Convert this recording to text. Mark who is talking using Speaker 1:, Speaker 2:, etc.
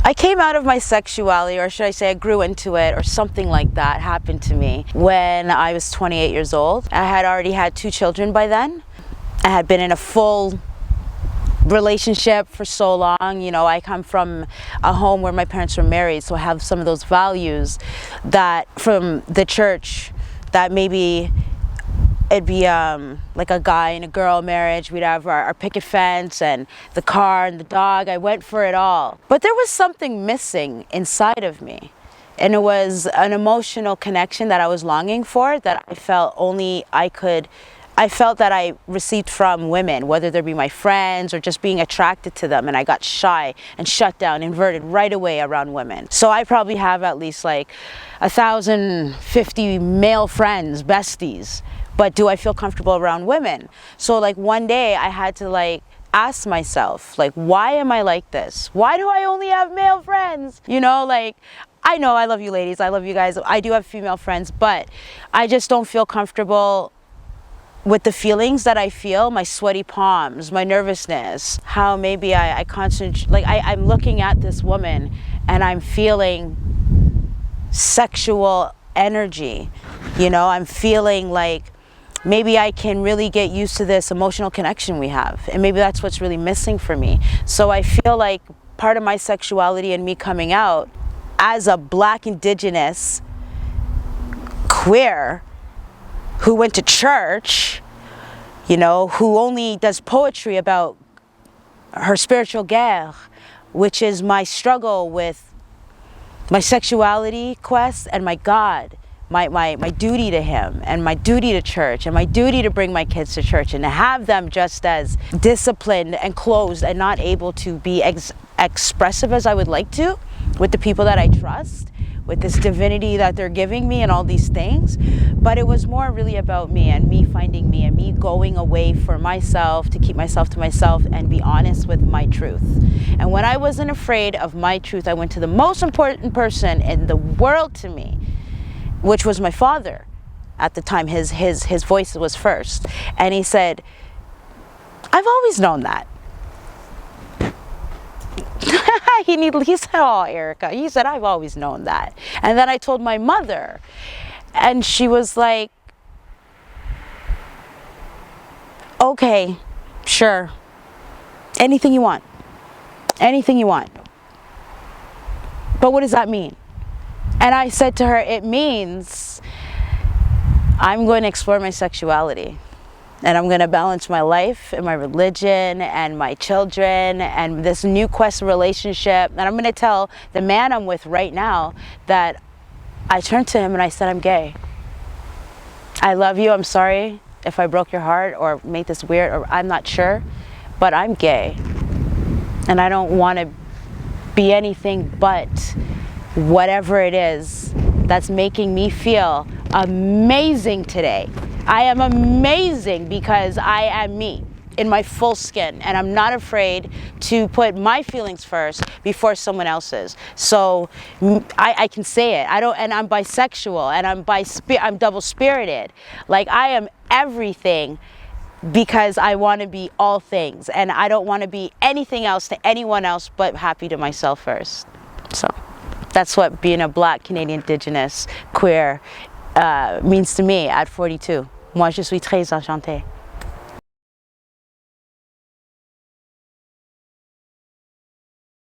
Speaker 1: I came out of my sexuality, or should I say I grew into it, or something like that happened to me when I was 28 years old. I had already had 2 children by then. I had been in a full relationship for so long. You know, I come from a home where my parents were married, so I have some of those values that from the church, that maybe it'd be like a guy and a girl marriage. We'd have our picket fence and the car and the dog. I went for it all. But there was something missing inside of me. And it was an emotional connection that I was longing for, that I felt only I felt that I received from women, whether they be my friends or just being attracted to them. And I got shy and shut down, inverted right away around women. So I probably have at least like 1,050 male friends, besties. But do I feel comfortable around women? So like one day I had to like ask myself, like, why am I like this? Why do I only have male friends? You know, like, I know I love you ladies, I love you guys. I do have female friends, but I just don't feel comfortable with the feelings that I feel, my sweaty palms, my nervousness, how maybe I concentrate, like I'm looking at this woman and I'm feeling sexual energy, you know, I'm feeling like maybe I can really get used to this emotional connection we have. And maybe that's what's really missing for me. So I feel like part of my sexuality and me coming out as a Black Indigenous queer who went to church, you know, who only does poetry about her spiritual guerre, which is my struggle with my sexuality quest and my God. My duty to him and my duty to church and my duty to bring my kids to church and to have them just as disciplined and closed and not able to be expressive as I would like to with the people that I trust, with this divinity that they're giving me and all these things. But it was more really about me and me finding me and me going away for myself to keep myself to myself and be honest with my truth. And when I wasn't afraid of my truth, I went to the most important person in the world to me, which was my father. At the time, his voice was first. And he said, I've always known that. He said, oh, Erica, he said, I've always known that. And then I told my mother, and she was like, okay, sure, anything you want, anything you want. But what does that mean? And I said to her, it means I'm going to explore my sexuality. And I'm going to balance my life and my religion and my children and this new quest relationship. And I'm going to tell the man I'm with right now that I turned to him and I said, I'm gay. I love you. I'm sorry if I broke your heart or made this weird, or I'm not sure, but I'm gay. And I don't want to be anything but whatever it is that's making me feel amazing today. I am amazing because I am me in my full skin, and I'm not afraid to put my feelings first before someone else's. So I can say it. And I'm bisexual, and I'm double-spirited. Like, I am everything because I want to be all things, and I don't want to be anything else to anyone else but happy to myself first. So that's what being a Black Canadian Indigenous queer means to me at 42. Moi, je suis très enchantée.